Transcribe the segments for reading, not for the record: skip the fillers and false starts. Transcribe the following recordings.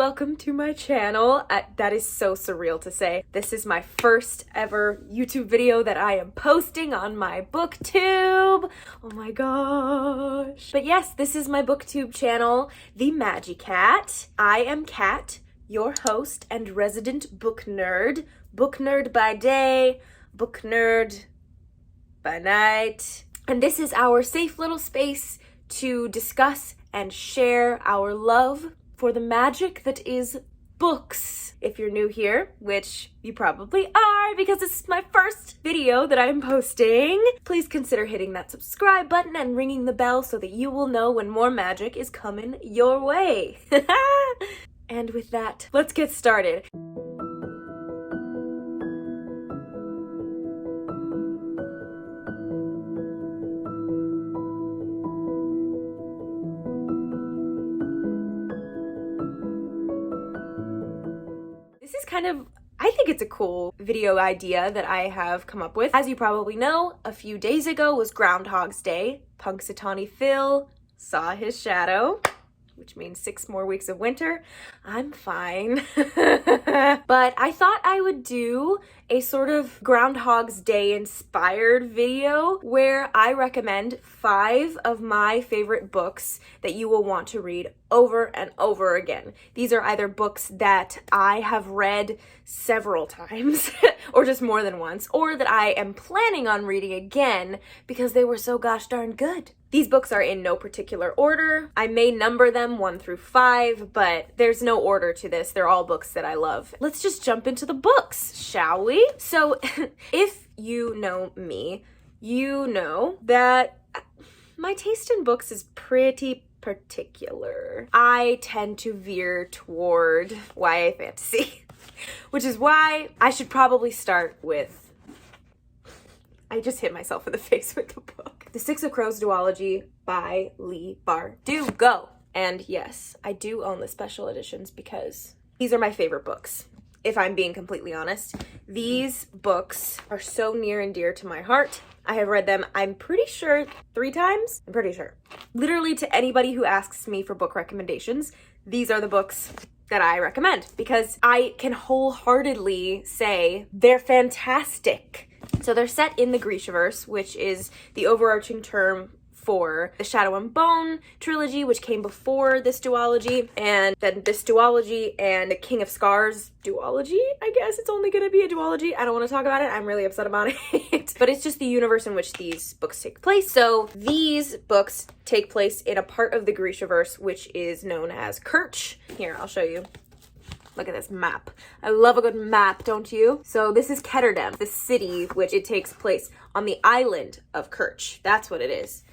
welcome to my channel. That is so surreal to say. This is my first ever YouTube video that I am posting on my booktube. Oh my gosh. But yes, this is my booktube channel, themagikat. I am Kat, your host and resident book nerd. Book nerd by day, book nerd by night. And this is our safe little space to discuss and share our love for the magic that is books. If you're new here, which you probably are because this is my first video that I'm posting, please consider hitting that subscribe button and ringing the bell so that you will know when more magic is coming your way. And with that, let's get started. I think it's a cool video idea that I have come up with. As you probably know, a few days ago was Groundhog's Day. Punxsutawney Phil saw his shadow, which means 6 more weeks of winter. I'm fine. But I thought I would do a sort of Groundhog's Day inspired video where I recommend 5 of my favorite books that you will want to read over and over again. These are either books that I have read several times or just more than once, or that I am planning on reading again because they were so gosh darn good. These books are in no particular order. I may number them 1 through 5, but there's no order to this. They're all books that I love. Let's just jump into the books, shall we? So if you know me, you know that my taste in books is pretty particular. I tend to veer toward YA fantasy, which is why I should probably start with, I just hit myself in the face with the book. The Six of Crows Duology by Leigh Bardugo. And yes, I do own the special editions because these are my favorite books. If I'm being completely honest, these books are so near and dear to my heart. I have read them, I'm pretty sure 3 times. I'm pretty sure. Literally to anybody who asks me for book recommendations, these are the books that I recommend because I can wholeheartedly say they're fantastic. So they're set in the Grishaverse, which is the overarching term for the Shadow and Bone trilogy, which came before this duology, and then this duology and the King of Scars duology. I guess it's only gonna be a duology. I don't want to talk about it. I'm really upset about it. But it's just the universe in which these books take place. So these books take place in a part of the Grishaverse, which is known as Kirch. Here, I'll show you. Look at this map. I love a good map, don't you? So this is Ketterdam, the city which it takes place on the island of Kirch. That's what it is.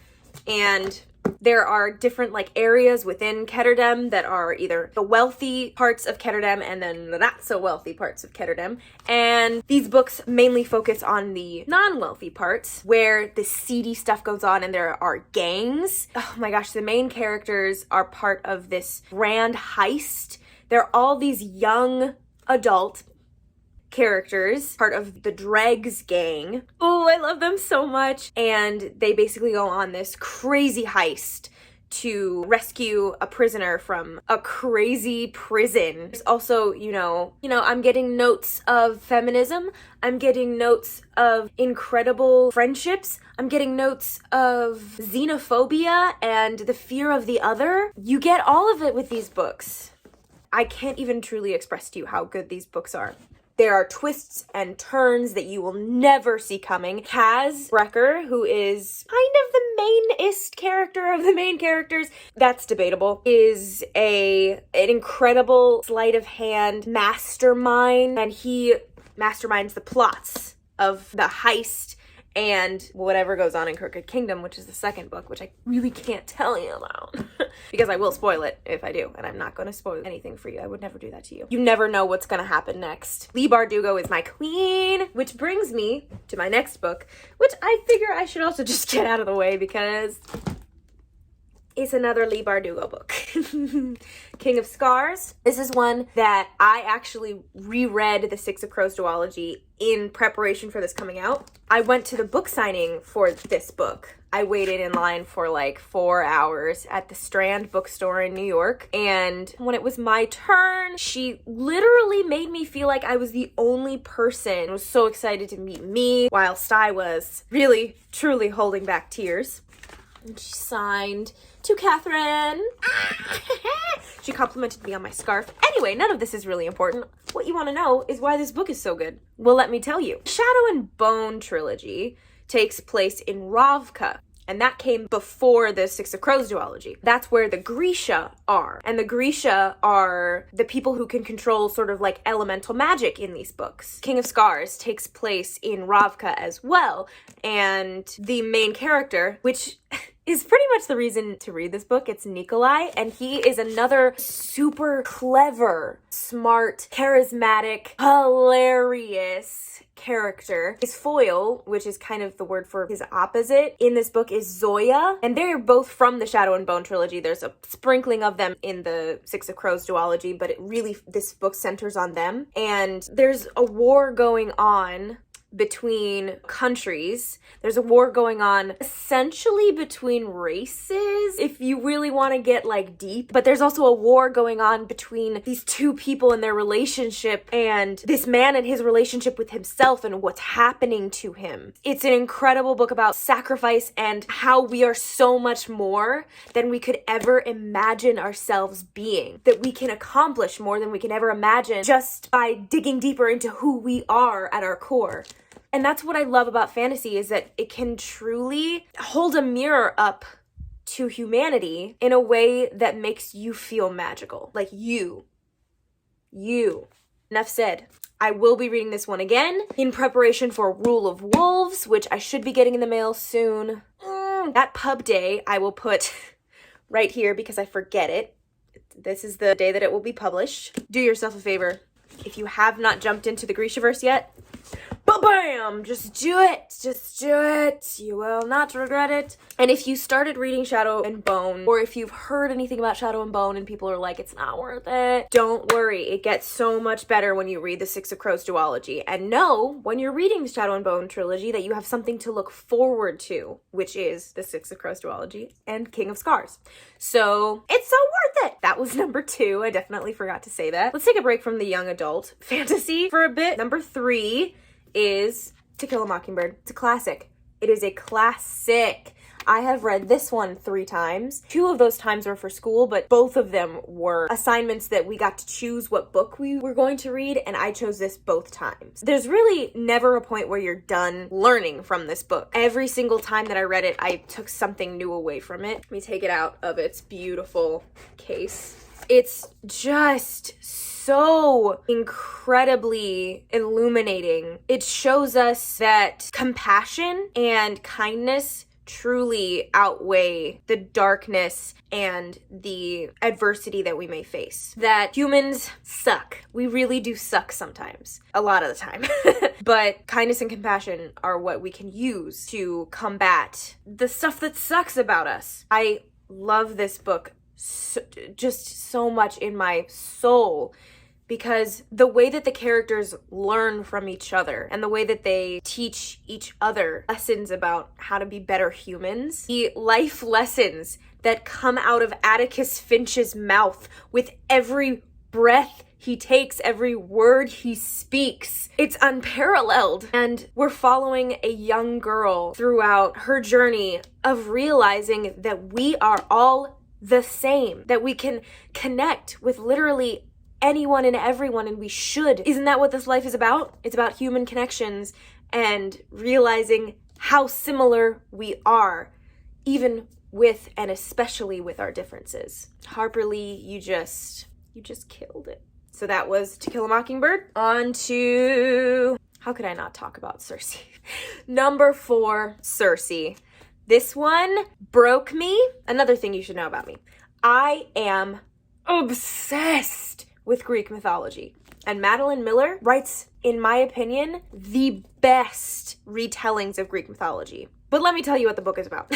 And there are different areas within Ketterdam that are either the wealthy parts of Ketterdam and then the not so wealthy parts of Ketterdam. And these books mainly focus on the non-wealthy parts where the seedy stuff goes on and there are gangs. Oh my gosh, the main characters are part of this grand heist. They're all these young adult characters, part of the Dregs gang. Oh, I love them so much. And they basically go on this crazy heist to rescue a prisoner from a crazy prison. There's also, I'm getting notes of feminism. I'm getting notes of incredible friendships. I'm getting notes of xenophobia and the fear of the other. You get all of it with these books. I can't even truly express to you how good these books are. There are twists and turns that you will never see coming. Kaz Brecker, who is kind of the mainest character of the main characters, that's debatable, is an incredible sleight of hand mastermind, and he masterminds the plots of the heist and whatever goes on in Crooked Kingdom, which is the second book, which I really can't tell you about because I will spoil it if I do, and I'm not going to spoil anything for you. I would never do that to you. You never know what's going to happen next. Leigh Bardugo is my queen, which brings me to my next book, which I figure I should also just get out of the way because is another Leigh Bardugo book. King of Scars. This is one that I actually reread the Six of Crows duology in preparation for this coming out. I went to the book signing for this book. I waited in line for like 4 hours at the Strand bookstore in New York. And when it was my turn, she literally made me feel like I was the only person who was so excited to meet me, whilst I was really, truly holding back tears. And she signed to Catherine. She complimented me on my scarf. Anyway, none of this is really important. What you want to know is why this book is so good. Well, let me tell you. Shadow and Bone trilogy takes place in Ravka, and that came before the Six of Crows duology. That's where the Grisha are. And the Grisha are the people who can control sort of like elemental magic in these books. King of Scars takes place in Ravka as well, and the main character, which is pretty much the reason to read this book. It's Nikolai, and he is another super clever, smart, charismatic, hilarious character. His foil, which is kind of the word for his opposite in this book, is Zoya, and they're both from the Shadow and Bone trilogy. There's a sprinkling of them in the Six of Crows duology, but this book centers on them. And there's a war going on between countries. There's a war going on essentially between races, if you really want to get like deep. But there's also a war going on between these two people and their relationship, and this man and his relationship with himself and what's happening to him. It's an incredible book about sacrifice and how we are so much more than we could ever imagine ourselves being, that we can accomplish more than we can ever imagine just by digging deeper into who we are at our core. And that's what I love about fantasy, is that it can truly hold a mirror up to humanity in a way that makes you feel magical. Like you. Enough said. I will be reading this one again in preparation for Rule of Wolves, which I should be getting in the mail soon. That pub day I will put right here because I forget it. This is the day that it will be published. Do yourself a favor. If you have not jumped into the Grishaverse yet, ba-bam! Just do it! Just do it! You will not regret it. And if you started reading Shadow and Bone, or if you've heard anything about Shadow and Bone and people are like, it's not worth it, don't worry. It gets so much better when you read the Six of Crows duology. And know, when you're reading Shadow and Bone trilogy, that you have something to look forward to, which is the Six of Crows duology and King of Scars. So, it's so worth it! That was number 2. I definitely forgot to say that. Let's take a break from the young adult fantasy for a bit. Number 3 is To Kill a Mockingbird. It's a classic. It is a classic. I have read this one 3 times. 2 of those times were for school, but both of them were assignments that we got to choose what book we were going to read, and I chose this both times. There's really never a point where you're done learning from this book. Every single time that I read it, I took something new away from it. Let me take it out of its beautiful case. It's just so incredibly illuminating. It shows us that compassion and kindness truly outweigh the darkness and the adversity that we may face. That humans suck. We really do suck sometimes. A lot of the time. But kindness and compassion are what we can use to combat the stuff that sucks about us. I love this book just so much in my soul, because the way that the characters learn from each other and the way that they teach each other lessons about how to be better humans, the life lessons that come out of Atticus Finch's mouth with every breath he takes, every word he speaks, it's unparalleled. And we're following a young girl throughout her journey of realizing that we are all the same, that we can connect with literally anyone and everyone, and we should. Isn't that what this life is about? It's about human connections and realizing how similar we are, even with and especially with our differences. Harper Lee, you just killed it. So that was To Kill a Mockingbird. On to, how could I not talk about Circe? Number 4, Circe. This one broke me. Another thing you should know about me. I am obsessed with Greek mythology. And Madeline Miller writes, in my opinion, the best retellings of Greek mythology. But let me tell you what the book is about.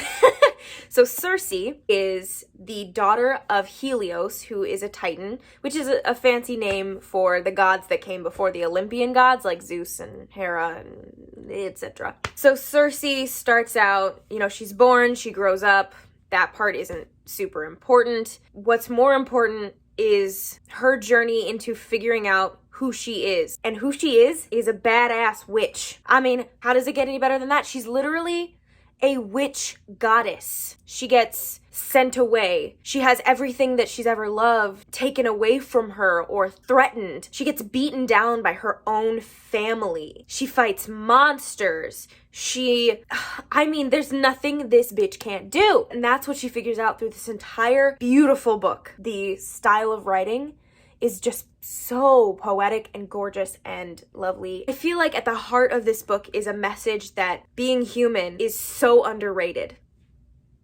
So Circe is the daughter of Helios, who is a Titan, which is a fancy name for the gods that came before the Olympian gods, like Zeus and Hera and etc. So Circe starts out, she's born, she grows up. That part isn't super important. What's more important is her journey into figuring out who she is. And who she is a badass witch. I mean, how does it get any better than that? She's literally a witch goddess. She gets sent away. She has everything that she's ever loved taken away from her or threatened. She gets beaten down by her own family. She fights monsters. There's nothing this bitch can't do. And that's what she figures out through this entire beautiful book. The style of writing is just so poetic and gorgeous and lovely. I feel like at the heart of this book is a message that being human is so underrated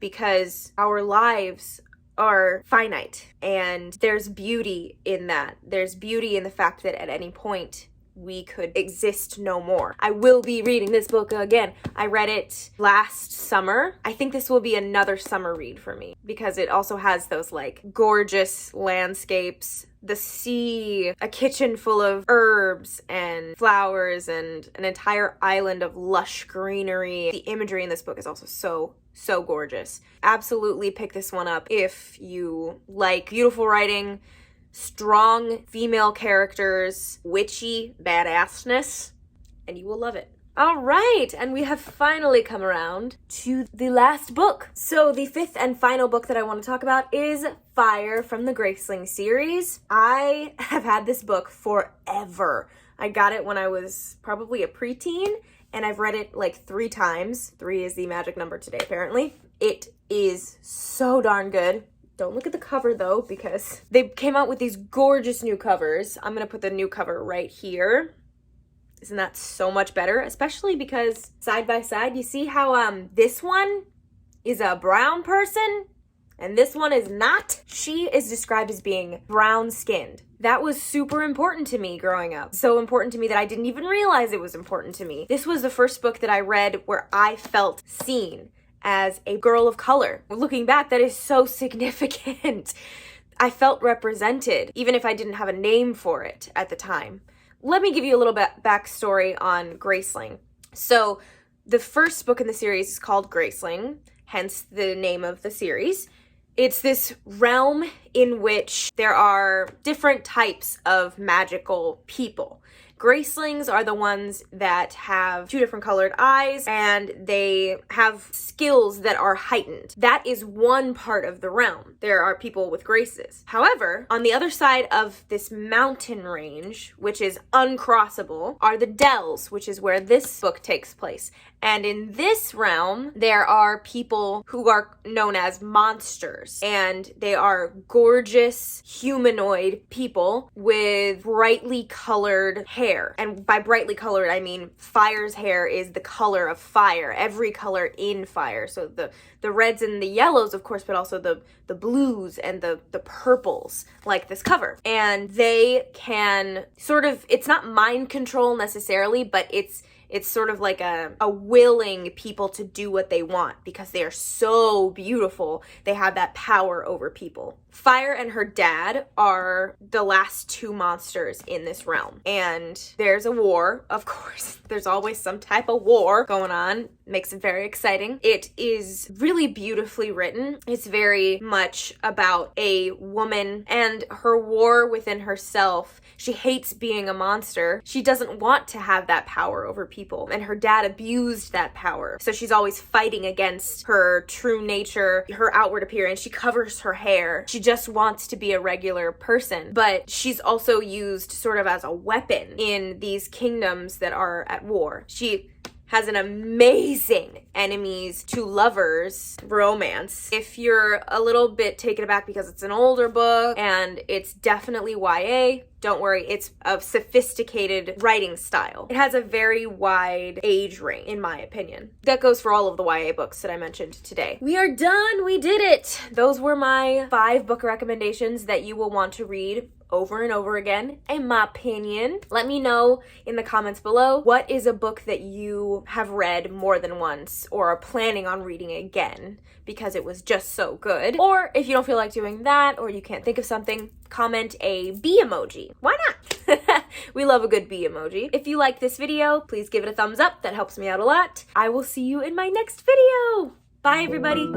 because our lives are finite and there's beauty in that. There's beauty in the fact that at any point we could exist no more. I will be reading this book again. I read it last summer. I think this will be another summer read for me because it also has those gorgeous landscapes, the sea, a kitchen full of herbs and flowers, and an entire island of lush greenery. The imagery in this book is also so gorgeous. Absolutely pick this one up if you like beautiful writing, strong female characters, witchy badassness, and you will love it. All right, and we have finally come around to the last book. So the fifth and final book that I want to talk about is Fire from the Graceling series. I have had this book forever. I got it when I was probably a preteen, and I've read it 3 times. 3 is the magic number today, apparently. It is so darn good. Don't look at the cover though, because they came out with these gorgeous new covers. I'm gonna put the new cover right here. Isn't that so much better? Especially because side by side, you see how this one is a brown person and this one is not? She is described as being brown skinned. That was super important to me growing up. So important to me that I didn't even realize it was important to me. This was the first book that I read where I felt seen as a girl of color. Looking back, that is so significant. I felt represented, even if I didn't have a name for it at the time. Let me give you a little bit backstory on Graceling. So the first book in the series is called Graceling, hence the name of the series. It's this realm in which there are different types of magical people. Gracelings are the ones that have 2 different colored eyes and they have skills that are heightened. That is one part of the realm. There are people with graces. However, on the other side of this mountain range, which is uncrossable, are the dells, which is where this book takes place. And in this realm, there are people who are known as monsters, and they are gorgeous humanoid people with brightly colored hair. And by brightly colored, I mean Fire's hair is the color of fire, every color in Fire. So the reds and the yellows, of course, but also the blues and the purples, like this cover. And they can sort of, it's not mind control necessarily, but it's sort of like a willing people to do what they want because they are so beautiful. They have that power over people. Fire and her dad are the last 2 monsters in this realm. And there's a war, of course. There's always some type of war going on. Makes it very exciting. It is really beautifully written. It's very much about a woman and her war within herself. She hates being a monster. She doesn't want to have that power over people. And her dad abused that power. So she's always fighting against her true nature, her outward appearance. She covers her hair. She just wants to be a regular person. But she's also used sort of as a weapon in these kingdoms that are at war. She has an amazing enemies to lovers romance. If you're a little bit taken aback because it's an older book and it's definitely YA, Don't worry, it's a sophisticated writing style. It has a very wide age range, in my opinion. That goes for all of the YA books that I mentioned today. We are done. We did it. Those were my 5 book recommendations that you will want to read over and over again, in my opinion. Let me know in the comments below, what is a book that you have read more than once or are planning on reading again because it was just so good? Or if you don't feel like doing that, or you can't think of something, comment a bee emoji. Why not? We love a good bee emoji. If you like this video, please give it a thumbs up. That helps me out a lot. I will see you in my next video. Bye, everybody.